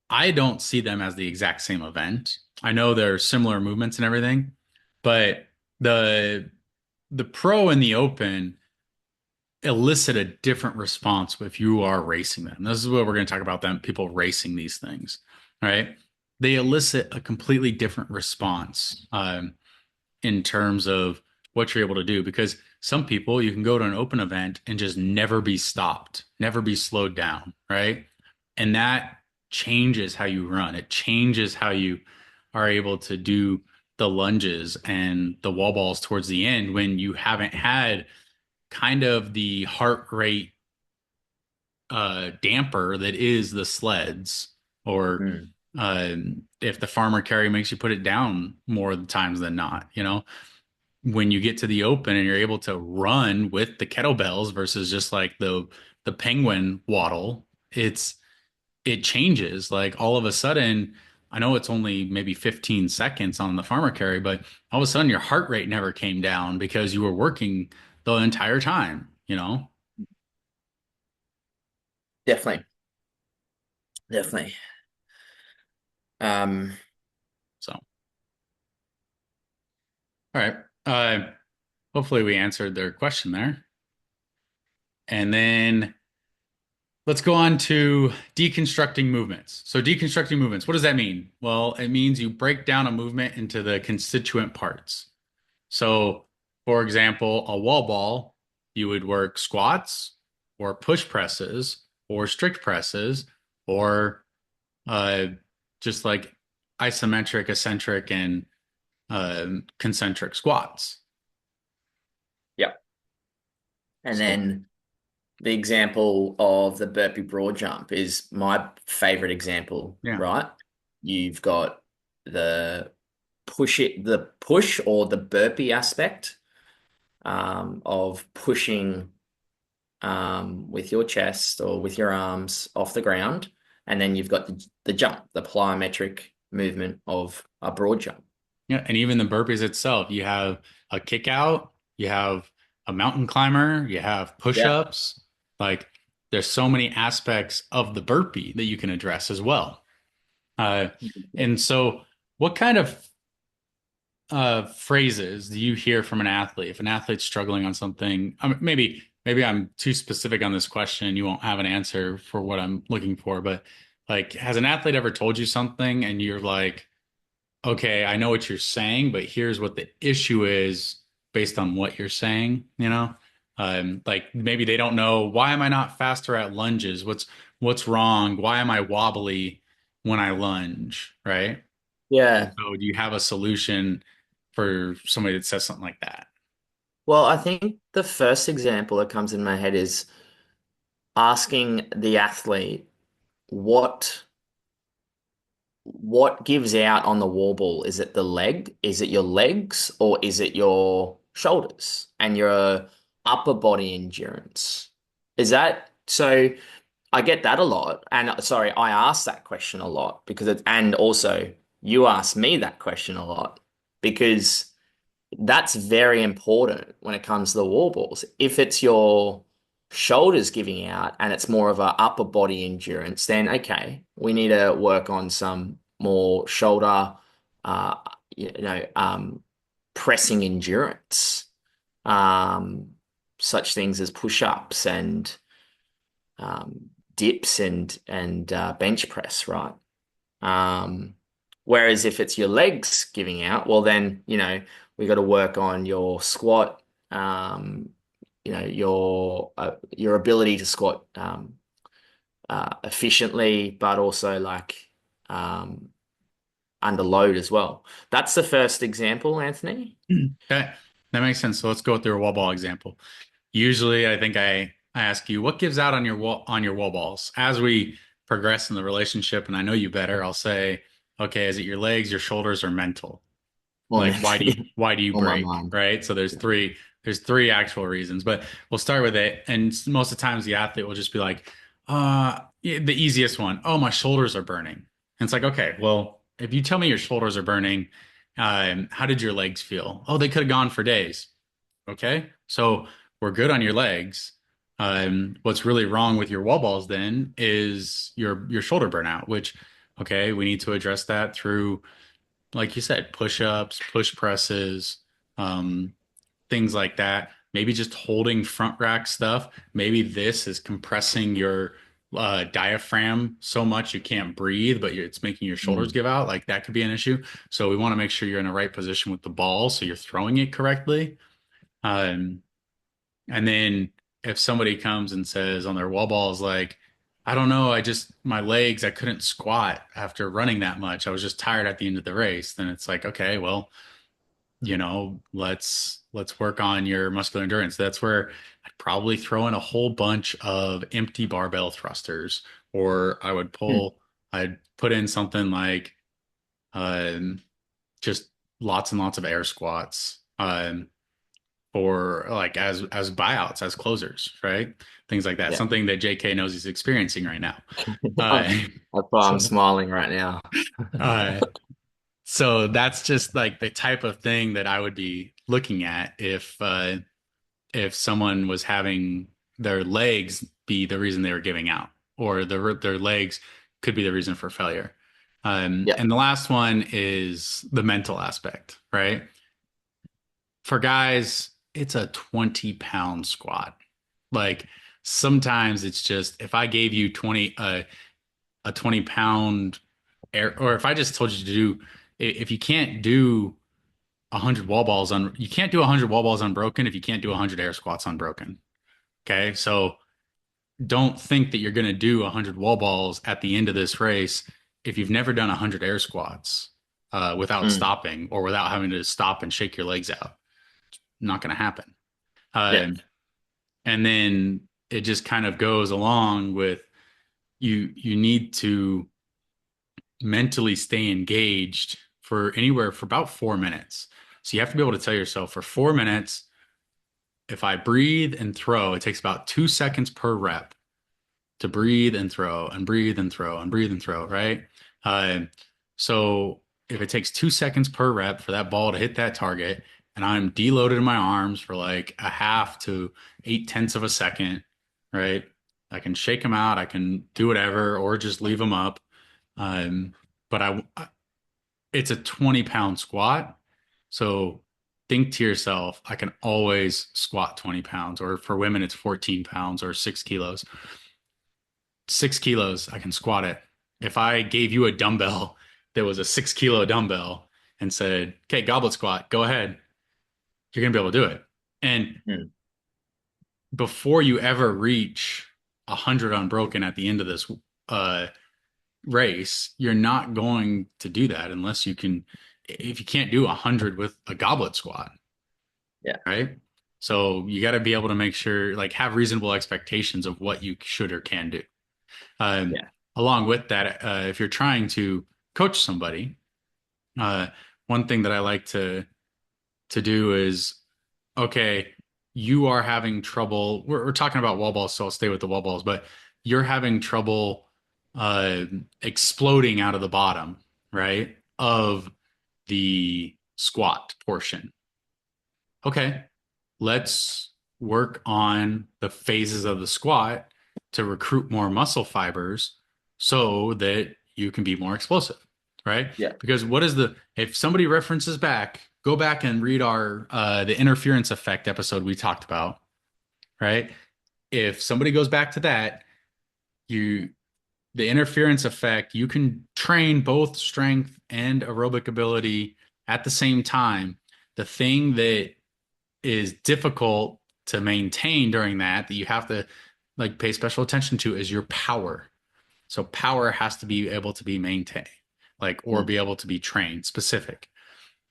I don't see them as the exact same event. I know there are similar movements and everything, but the the pro and the open elicit a different response if you are racing them. This is what we're going to talk about them, people racing these things, right? They elicit a completely different response in terms of what you're able to do because some people you can go to an open event and just never be stopped, never be slowed down, right? And that changes how you run. It changes how you are able to do the lunges and the wall balls towards the end when you haven't had kind of the heart rate damper that is the sleds, or Mm. if the farmer carry makes you put it down more times than not, when you get to the open and you're able to run with the kettlebells versus just like the penguin waddle, it changes. Like all of a sudden, I know it's only maybe 15 seconds on the farmer carry, but all of a sudden your heart rate never came down because you were working the entire time. Definitely. Definitely. Um, So, all right. Hopefully we answered their question there. And then let's go on to deconstructing movements. So, deconstructing movements, what does that mean? Well, it means you break down a movement into the constituent parts. So, for example, a wall ball, you would work squats or push presses or strict presses or uh, just like isometric, eccentric, and concentric squats. yeah. And So, then the example of the burpee broad jump is my favorite example, Yeah. right? You've got the the push or the burpee aspect of pushing with your chest or with your arms off the ground. And then you've got the jump, the plyometric movement of a broad jump. Yeah. And even the burpees itself, you have a kick out, you have a mountain climber, you have Yeah. push-ups. Like there's so many aspects of the burpee that you can address as well. Uh, and so what kind of phrases do you hear from an athlete if an athlete's struggling on something? Maybe I'm too specific on this question and you won't have an answer for what I'm looking for, but like has an athlete ever told you something and you're like, okay, I know what you're saying, but here's what the issue is based on what you're saying, you know? Like maybe they don't know, why am I not faster at lunges? What's wrong? Why am I wobbly when I lunge, right? Yeah. So do you have a solution for somebody that says something like that? Well, I think the first example that comes in my head is asking the athlete what what gives out on the wall ball? Is it the leg? Is it your legs or is it your shoulders and your upper body endurance? Is that so? I get that a lot. And sorry, I ask that question a lot because and also you ask me that question a lot because that's very important when it comes to the wall balls. If it's your shoulders giving out and it's more of a upper body endurance, then okay, we need to work on some more shoulder, uh, you know, pressing endurance, um, such things as push-ups and dips and bench press, right? Um, Whereas if it's your legs giving out, well then, we got to work on your squat, your ability to squat efficiently, but also like um, under load as well. That's the first example, Anthony. Okay, that makes sense. So let's go through a wall ball example. Usually, I think I ask you what gives out on your wall balls. As we progress in the relationship, and I know you better, I'll say, okay, is it your legs, your shoulders, or mental? Or Like mentally why do you on my break, mind. right? So there's three actual reasons, but we'll start with it. And most of the times the athlete will just be like, yeah, the easiest one, oh, my shoulders are burning. And it's like, okay, well, if you tell me your shoulders are burning, how did your legs feel? Oh, they could have gone for days. Okay, so we're good on your legs. What's really wrong with your wall balls then is your shoulder burnout, which, okay, we need to address that through, like you said, push-ups, push presses, um, things like that. Maybe just holding front rack stuff. Maybe this is compressing your diaphragm so much you can't breathe, but it's making your shoulders Mm. give out. Like that could be an issue. So we want to make sure you're in the right position with the ball so you're throwing it correctly. Um, and then if somebody comes and says on their wall balls, like, I don't know, my legs, I couldn't squat after running that much. I was just tired at the end of the race. Then it's like, okay, well, let's work on your muscular endurance. That's where I'd probably throw in a whole bunch of empty barbell thrusters, or Mm. I'd put in something like um, just lots and lots of air squats. For like as buyouts, as closers, right? Things like that. Yeah. Something that JK knows he's experiencing right now. That's Uh, why I'm so smiling right now. uh, so that's just like the type of thing that I would be looking at if someone was having their legs be the reason they were giving out, or their legs could be the reason for failure. Yeah. And the last one is the mental aspect, right? For guys, it's a 20-pound squat. Like sometimes it's just if I gave you a 20-pound air, or if I just told you to do, if you can't do 100 wall balls on, you can't do 100 wall balls unbroken if you can't do 100 air squats unbroken. Okay, so don't think that you're going to do 100 wall balls at the end of this race if you've never done 100 air squats without Mm. stopping or without having to stop and shake your legs out. Not going to happen. Yeah. Um, and then it just kind of goes along with you need to mentally stay engaged for anywhere for about 4 minutes. So you have to be able to tell yourself for 4 minutes, if I breathe and throw, it takes about 2 seconds per rep to breathe and throw and breathe and throw and breathe and throw, right? Uh, so if it takes 2 seconds per rep for that ball to hit that target, and I'm deloaded in my arms for like a half to 8/10 of a second, right? I can shake them out, I can do whatever, or just leave them up. Um, but it's a 20-pound squat. So think to yourself, I can always squat 20 pounds, or for women, it's 14 pounds or 6 kilos. 6 kilos, I can squat it. If I gave you a dumbbell that was a 6 kilo dumbbell and said, okay, goblet squat, go ahead, you're going to be able to do it. And Mm. before you ever reach 100 unbroken at the end of this uh, race, you're not going to do that unless you can, if you can't do 100 with a goblet squat, Yeah. right? So you got to be able to make sure, like, have reasonable expectations of what you should or can do. Um, Yeah. Along with that, if you're trying to coach somebody, uh, one thing that I like to do is, okay, you are having trouble. We're talking about wall balls, so I'll stay with the wall balls, but you're having trouble uh, exploding out of the bottom, right, of the squat portion. Okay, let's work on the phases of the squat to recruit more muscle fibers so that you can be more explosive, right? Yeah. Because what is if somebody references back, go back and read our the interference effect episode we talked about, right? If somebody goes back to that, you the interference effect, you can train both strength and aerobic ability at the same time. The thing that is difficult to maintain during that you have to like pay special attention to is your power. So power has to be able to be maintained, like or Mm. be able to be trained specific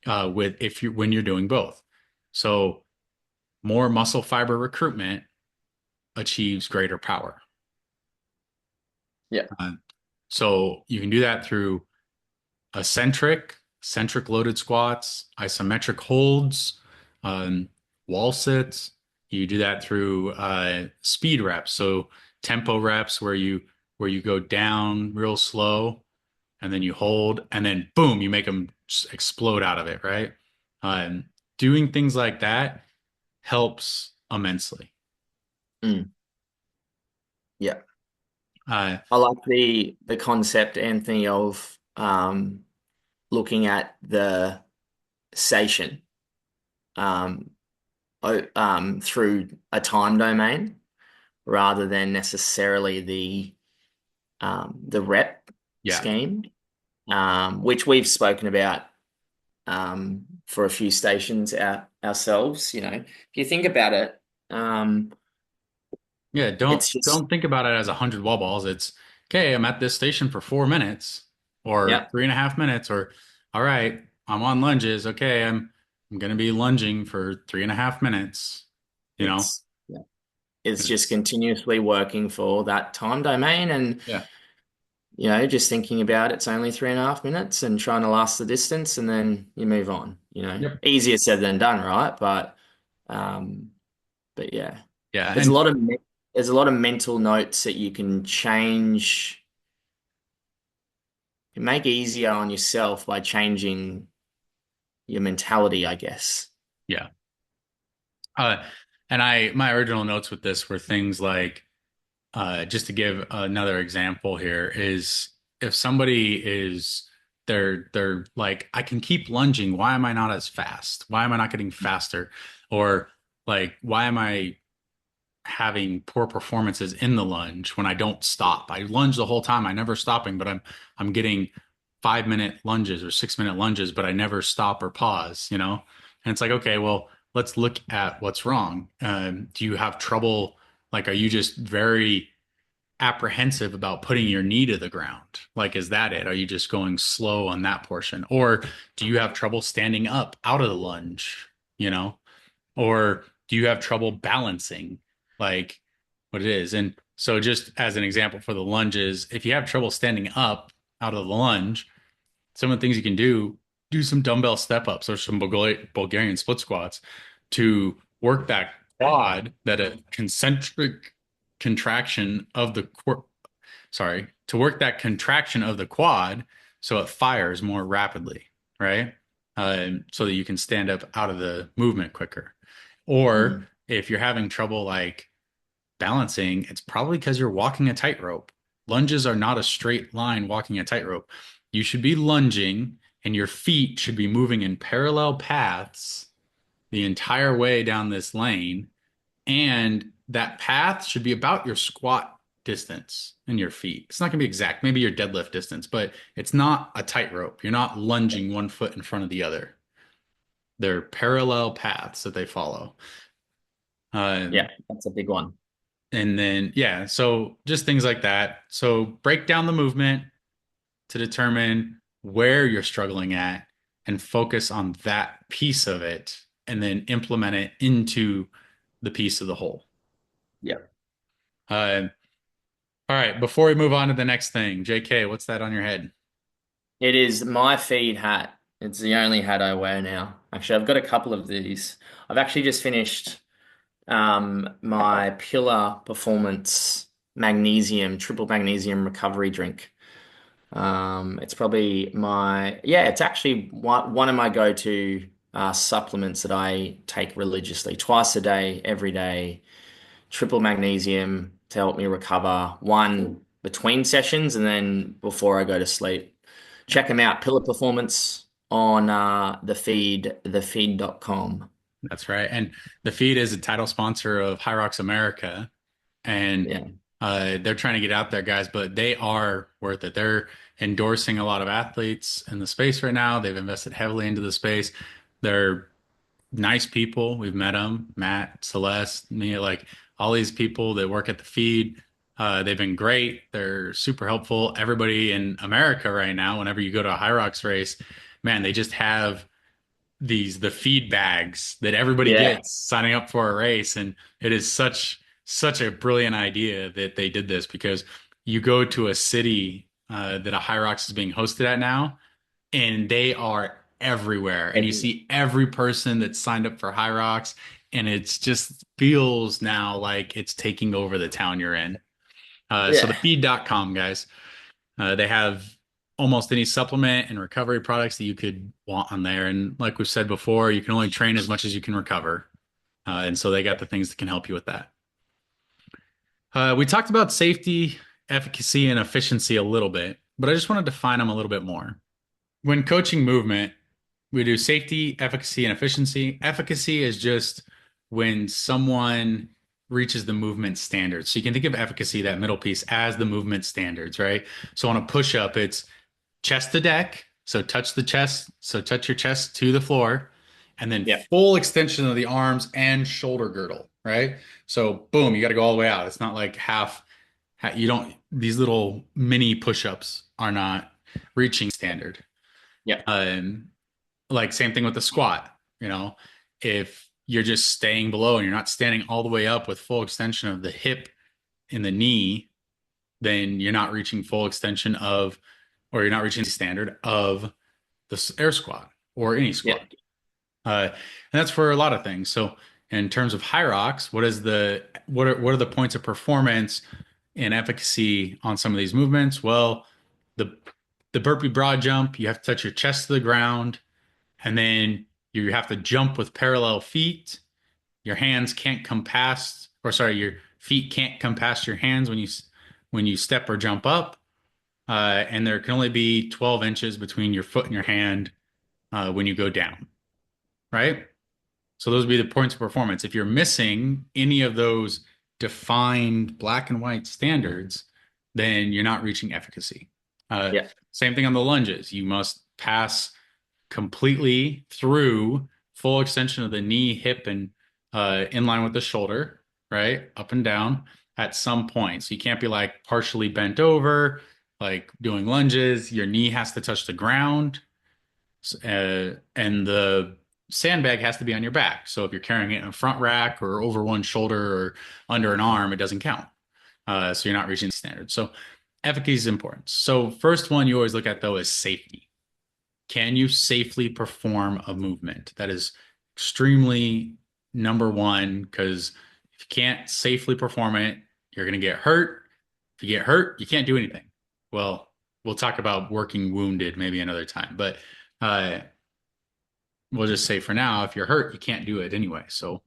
with if you when you're doing both. So more muscle fiber recruitment achieves greater power. Yeah. Uh, so you can do that through centric loaded squats, isometric holds, um, wall sits. You do that through speed reps, so tempo reps where you go down real slow and then you hold and then boom, you make them explode out of it, right? Um, Doing things like that helps immensely. Mm. Yeah. Uh, I like the concept, Anthony, of looking at the station um, through a time domain rather than necessarily the rep yeah, scheme, which we've spoken about for a few stations ourselves. If you think about it, yeah. Don't it's just don't think about it as 100 wall balls. It's okay. I'm at this station for 4 minutes or yeah, 3.5 minutes, or all right, I'm on lunges. Okay, I'm gonna be lunging for 3.5 minutes. You know, it's yeah, it's just it's continuously working for that time domain, and yeah, just thinking about it's only 3.5 minutes and trying to last the distance, and then you move on. yep, Easier said than done, right? Um, but yeah, yeah, there's a and lot of there's a lot of mental notes that you can change, you make easier on yourself by changing your mentality, I guess. yeah. Uh, and my original notes with this were things like just to give another example here is if somebody is they're like I can keep lunging, why am I not as fast? Why am I not getting faster? Or like why am I having poor performances in the lunge when I don't stop? I lunge the whole time, I never stopping, but I'm getting 5 minute lunges or 6 minute lunges, but I never stop or pause, you know? And it's like, okay, well, let's look at what's wrong. Do you have trouble? Like, are you just very apprehensive about putting your knee to the ground? Like, is that it? Are you just going slow on that portion? Or do you have trouble standing up out of the lunge, you know? Or do you have trouble balancing? Like, what it is. And so just as an example for the lunges, if you have trouble standing up out of the lunge, some of the things you can do some dumbbell step ups or some Bulgarian split squats to work that quad, that a concentric contraction of the core, sorry, to work that contraction of the quad so it fires more rapidly, right? So that you can stand up out of the movement quicker. Or Mm. if you're having trouble like balancing, it's probably because you're walking a tightrope. Lunges are not a straight line walking a tightrope. You should be lunging and your feet should be moving in parallel paths the entire way down this lane. And that path should be about your squat distance in your feet. It's not going to be exact, maybe your deadlift distance, but it's not a tightrope. You're not lunging one foot in front of the other. They're parallel paths that they follow. Yeah, Um, that's a big one. And then, yeah, so just things like that. So break down the movement to determine where you're struggling at and focus on that piece of it and then implement it into the piece of the whole. Yeah. Uh, all right, before we move on to the next thing, JK, what's that on your head? It is my feed hat. It's the only hat I wear now. Actually, I've got a couple of these. I've actually just finished my Pillar Performance Magnesium, triple magnesium recovery drink. It's probably it's actually one of my go-to supplements that I take religiously, twice a day, every day. Triple magnesium to help me recover, one between sessions and then before I go to sleep. Check them out, Pillar Performance on the feed, thefeed.com. That's right. And the feed is a title sponsor of High Rocks America. And Yeah. they're trying to get out there, guys, but they are worth it. They're endorsing a lot of athletes in the space right now. They've invested heavily into the space. They're nice people. We've met them, Matt, Celeste, me, like all these people that work at the feed. They've been great. They're super helpful. Everybody in America right now, whenever you go to a High Rocks race, man, they just have the feed bags that everybody Yeah. gets signing up for a race, and it is such a brilliant idea that they did this because you go to a city that a High Rocks is being hosted at now, and they are everywhere, and you see every person that's signed up for High Rocks, and it's just feels now like it's taking over the town you're in. So the Yeah. feed.com guys, they have almost any supplement and recovery products that you could want on there. And like we've said before, you can only train as much as you can recover. And so they got the things that can help you with that. We talked about safety, efficacy, and efficiency a little bit, but I just want to define them a little bit more. When coaching movement, we do safety, efficacy, and efficiency. Efficacy is just when someone reaches the movement standards. So you can think of efficacy, that middle piece, as the movement standards, right? So on a push up, it's chest to deck. So touch the chest. So touch your chest to the floor. And then Yeah. full extension of the arms and shoulder girdle, right? So boom, you got to go all the way out. It's not like you don't, these little mini push ups are not reaching standard. Yeah. Um, like same thing with the squat, if you're just staying below and you're not standing all the way up with full extension of the hip and the knee, then you're not reaching full extension of, or you're not reaching the standard of the air squat or any Yeah. squat. And that's for a lot of things. So in terms of high rocks, what are the points of performance and efficacy on some of these movements? Well, the the burpee broad jump, you have to touch your chest to the ground, and then you have to jump with parallel feet. Your hands can't come past, or sorry, your feet can't come past your hands when you step or jump up. And there can only be 12 inches between your foot and your hand when you go down, right? So those would be the points of performance. If you're missing any of those defined black and white standards, then you're not reaching efficacy. Yeah. Same thing on the lunges. You must pass completely through full extension of the knee, hip, and in line with the shoulder, right? Up and down at some point. So you can't be like partially bent over, like doing lunges. Your knee has to touch the ground. And sandbag has to be on your back. So if you're carrying it in a front rack or over one shoulder or under an arm, it doesn't count. So you're not reaching the standard. So efficacy is important. So first one you always look at though is safety. Can you safely perform a movement? That is extremely number one, because if you can't safely perform it, you're going to get hurt. If you get hurt, you can't do anything. Well, we'll talk about working wounded maybe another time, but uh, we'll just say for now, if you're hurt, you can't do it anyway. So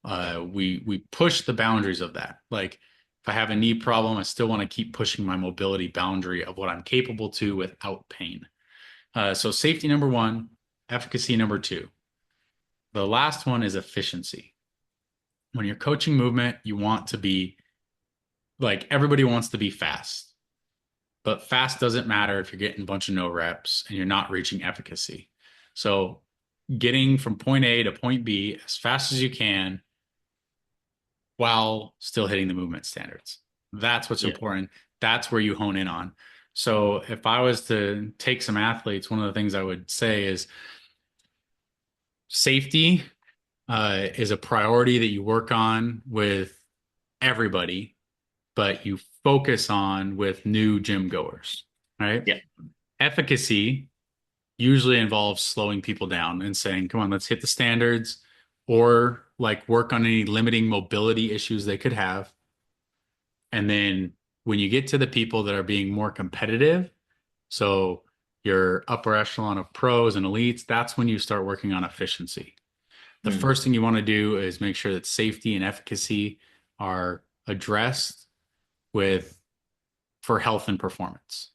we push the boundaries of that. Like if I have a knee problem, I still want to keep pushing my mobility boundary of what I'm capable to without pain. So safety number one, efficacy number two. The last one is efficiency. When you're coaching movement, you want to be like everybody wants to be fast, but fast doesn't matter if you're getting a bunch of no reps and you're not reaching efficacy. So getting from point A to point B as fast as you can while still hitting the movement standards. That's what's Yeah. important. That's where you hone in on. So if I was to take some athletes, one of the things I would say is safety is a priority that you work on with everybody, but you focus on with new gym goers, right? Yeah. Efficacy usually involves slowing people down and saying, come on, let's hit the standards or like work on any limiting mobility issues they could have. And then when you get to the people that are being more competitive, so your upper echelon of pros and elites, that's when you start working on efficiency. The Mm, first thing you want to do is make sure that safety and efficacy are addressed with for health and performance.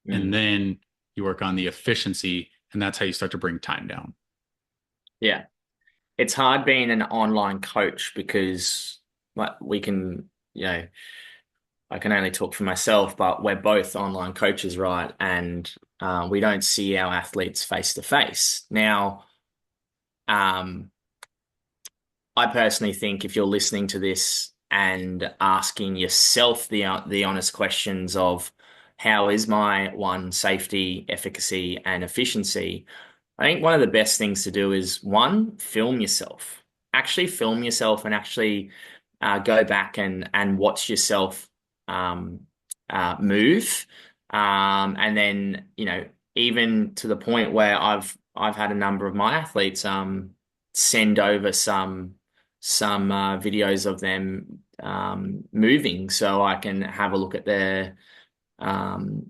And mm. then you work on the efficiency, and that's how you start to bring time down. Yeah. It's hard being an online coach because like we can, I can only talk for myself, but we're both online coaches, right? And we don't see our athletes face to face. Now, um, I personally think if you're listening to this and asking yourself the honest questions of how is my one safety, efficacy, and efficiency, I think one of the best things to do is one, film yourself. Actually film yourself and actually go back and watch yourself um, move. And then, even to the point where I've had a number of my athletes send over some videos of them moving so I can have a look at their um,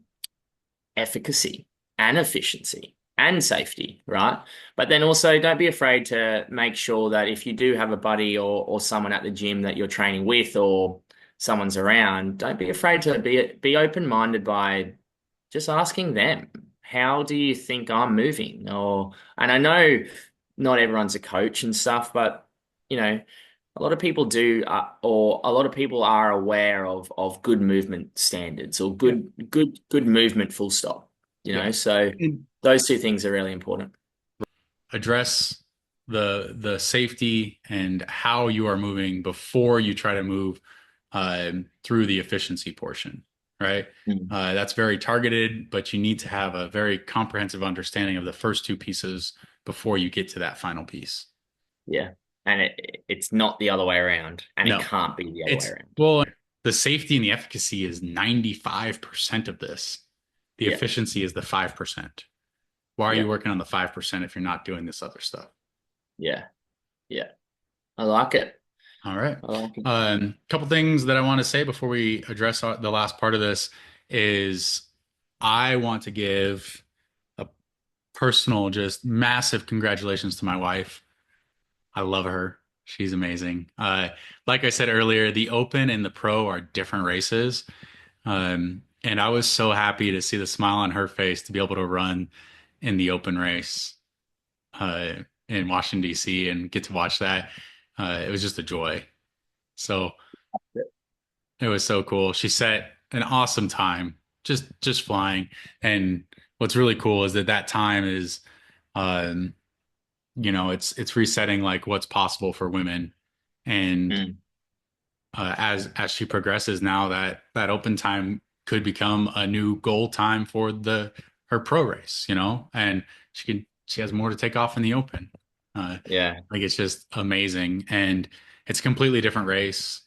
efficacy and efficiency and safety, right? But then also don't be afraid to make sure that if you do have a buddy or someone at the gym that you're training with or someone's around, don't be afraid to be open-minded by just asking them, how do you think I'm moving? And I know not everyone's a coach and stuff, but a lot of people do, or a lot of people are aware of good movement standards or Yeah. good movement, full stop. Yeah. So And those two things are really important. address the safety and how you are moving before you try to move through the efficiency portion, right? Mm. That's very targeted, but you need to have a very comprehensive understanding of the first two pieces before you get to that final piece. Yeah, and it's not the other way around, and it No, can't be the other way it's around. well, the safety and the efficacy is 95% of this. The Yeah, efficiency is the 5%. Why are you yeah, working on the 5% if you're not doing this other stuff? yeah, yeah. I like it. All right. I like it. Couple things that I want to say before we address the last part of this is I want to give a personal, just massive congratulations to my wife. I love her. She's amazing. Like I said earlier, the Open and the Pro are different races. And I was so happy to see the smile on her face to be able to run in the Open race uh, in Washington, D.C. and get to watch that. It was just a joy. So it was so cool. She set an awesome time, just flying. And what's really cool is that that time is, um, it's resetting like what's possible for women. And Mm, as she progresses now, that open time could become a new goal time for the her pro race, and she has more to take off in the open. Yeah. Like it's just amazing, and it's a completely different race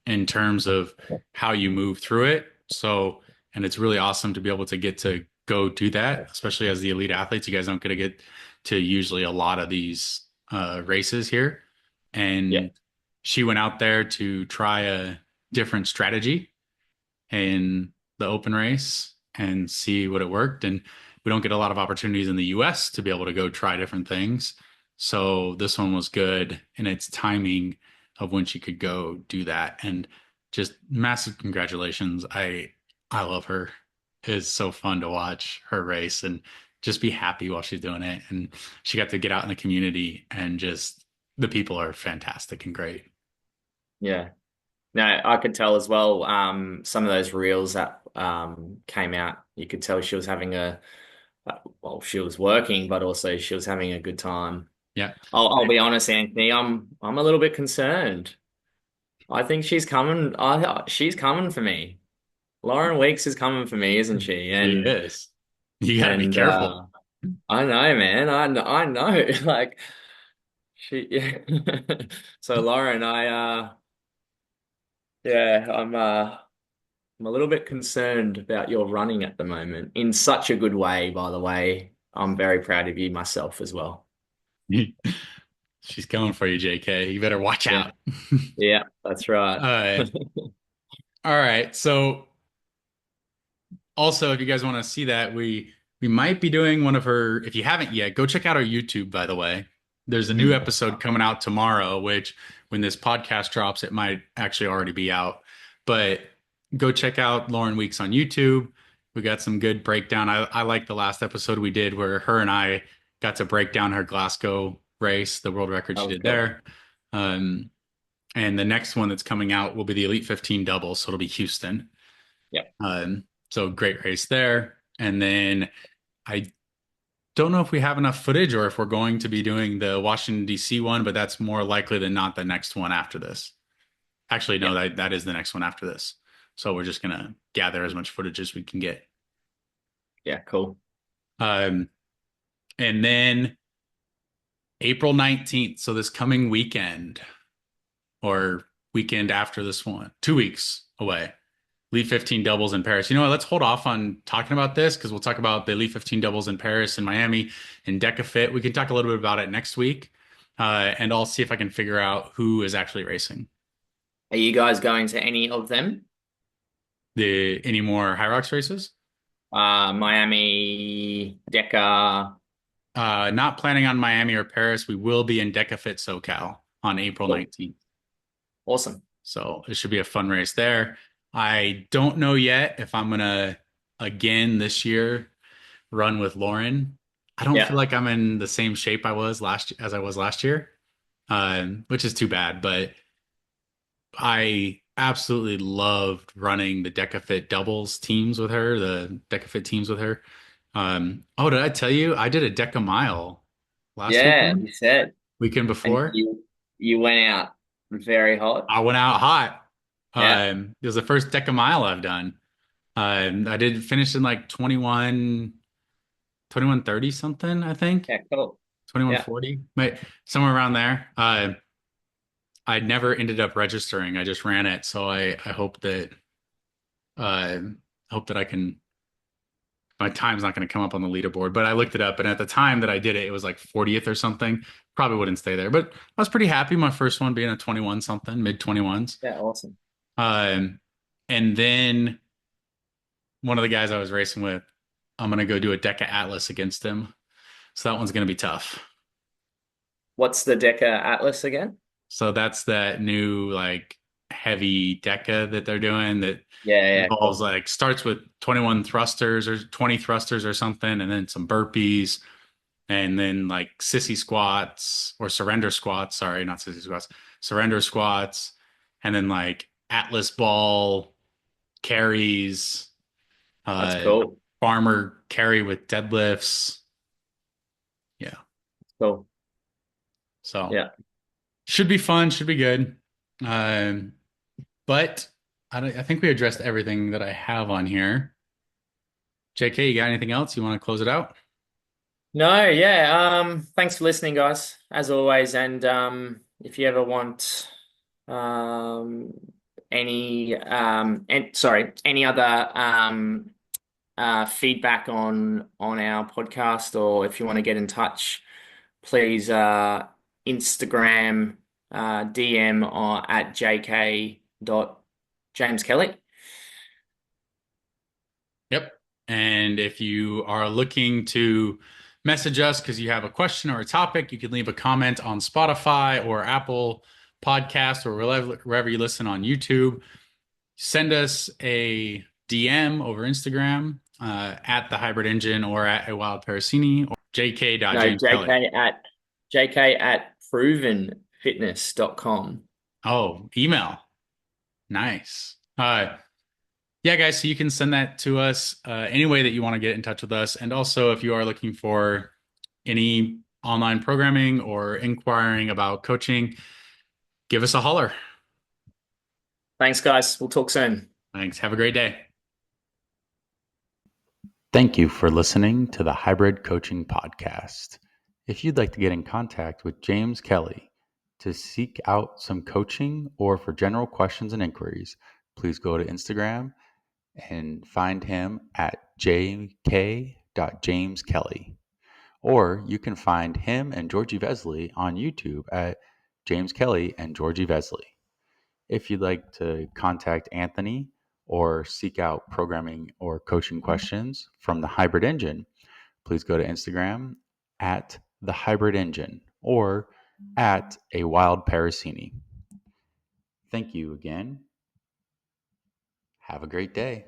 in terms of how you move through it. So, and it's really awesome to be able to get to go do that, especially as the elite athletes. You guys don't get to get to usually a lot of these races here, Yeah. and she went out there to try a different strategy in the open race and see what it worked. And we don't get a lot of opportunities in the US to be able to go try different things. So this one was good in its timing of when she could go do that. And just massive congratulations. I love her. It's so fun to watch her race and just be happy while she's doing it. And she got to get out in the community and just the people are fantastic and great. Yeah. No, I could tell as well. Some of those reels that came out, you could tell she was having well, she was working, but also she was having a good time. Yeah. I'll be honest, Anthony. I'm a little bit concerned. I think she's coming. She's coming for me. Lauren Weeks is coming for me, isn't she? She is. You got to be And careful. I know, man. I know. Like she. Yeah. So Lauren, yeah, I'm a little bit concerned about your running at the moment in such a good way, by the way. I'm very proud of you myself as well. She's coming for you, JK. You better watch Yeah. out. Yeah, that's right. Uh, all right. So also, if you guys want to see that, we might be doing one of her. If you haven't yet, go check out our YouTube, by the way. There's a new Mm. episode coming out tomorrow, which when this podcast drops, it might actually already be out. But go check out Lauren Weeks on YouTube. We got some good breakdown. I like the last episode we did where her and I got to break down her Glasgow race, the world record That she was did cool. there. Um, and the next one that's coming out will be the Elite 15 double, so it'll be Houston. Yep. So great race there. And then I don't know if we have enough footage or if we're going to be doing the Washington, D.C. one, but that's more likely than not the next one after this. Actually, no, Yep. that is the next one after this. So we're just gonna gather as much footage as we can get. Yeah, cool. Um, and then April 19th, so this coming weekend or weekend after this one, 2 weeks away. Elite 15 doubles in Paris. You know what? Let's hold off on talking about this because we'll talk about the Elite 15 doubles in Paris and Miami and DecaFit. We can talk a little bit about it next week. And I'll see if I can figure out who is actually racing. Are you guys going to any of them? The any more High Rocks races? Miami, Deca. Not planning on Miami or Paris. We will be in DecaFit SoCal on April Cool. 19th. Awesome. So it should be a fun race there. I don't know yet if I'm gonna again this year run with Lauren. I don't feel Yeah. like I'm in the same shape I was last year, which is too bad. But I absolutely loved running the DecaFit doubles teams with her, the DecaFit teams with her. Oh, did I tell you I did a Deca mile last Yeah, weekend? you said. Weekend And before, you went out very hot. I went out hot. Yeah. It was the first Deca mile I've done. I did finish in like 21:30 something, I think. Yeah, cool. Yeah. 21:40, somewhere around there. I never ended up registering. I just ran it, so I uh, hope that I can. My time's not going to come up on the leaderboard, but I looked it up, and at the time that I did it, it was like 40th or something. Probably wouldn't stay there, but I was pretty happy. My first one being a 21 something, mid 21s. Yeah, awesome. Um, and then one of the guys I was racing with, I'm gonna go do a Deca Atlas against him. So that one's gonna be tough. What's the Deca Atlas again? So that's that new like heavy deca that they're doing that Yeah, yeah, involves cool. like starts with 21 thrusters or 20 thrusters or something, and then some burpees, and then like sissy squats or surrender squats. Sorry, not sissy squats, surrender squats, and then like Atlas ball carries, That's uh, cool. farmer carry with deadlifts. Yeah. Cool. So Yeah. should be fun, should be good. Um, but I think we addressed everything that I have on here. JK, you got anything else? You want to close it out? No, yeah. Thanks for listening, guys, as always. And if you ever want um any other feedback on our podcast, or if you want to get in touch, please Instagram DM or at jk.jameskelly. Yep. And if you are looking to message us because you have a question or a topic, you can leave a comment on Spotify or Apple Podcast or wherever you listen on YouTube. Send us a DM over Instagram at the Hybrid Engine or at a Wild Parasini or No, jk.jameskelly. jk at provenfitness.com. Oh, email. Nice. Yeah, guys, so you can send that to us any way that you want to get in touch with us. And also, if you are looking for any online programming or inquiring about coaching, give us a holler. Thanks, guys. We'll talk soon. Thanks. Have a great day. Thank you for listening to the Hybrid Coaching Podcast. If you'd like to get in contact with James Kelly to seek out some coaching or for general questions and inquiries, please go to Instagram and find him at jk.jameskelly. Or you can find him and Georgie Vesley on YouTube at James Kelly and Georgie Vesley. If you'd like to contact Anthony or seek out programming or coaching questions from the Hybrid Engine, please go to Instagram at the Hybrid Engine or at a Wild Parasini. Thank you again. Have a great day.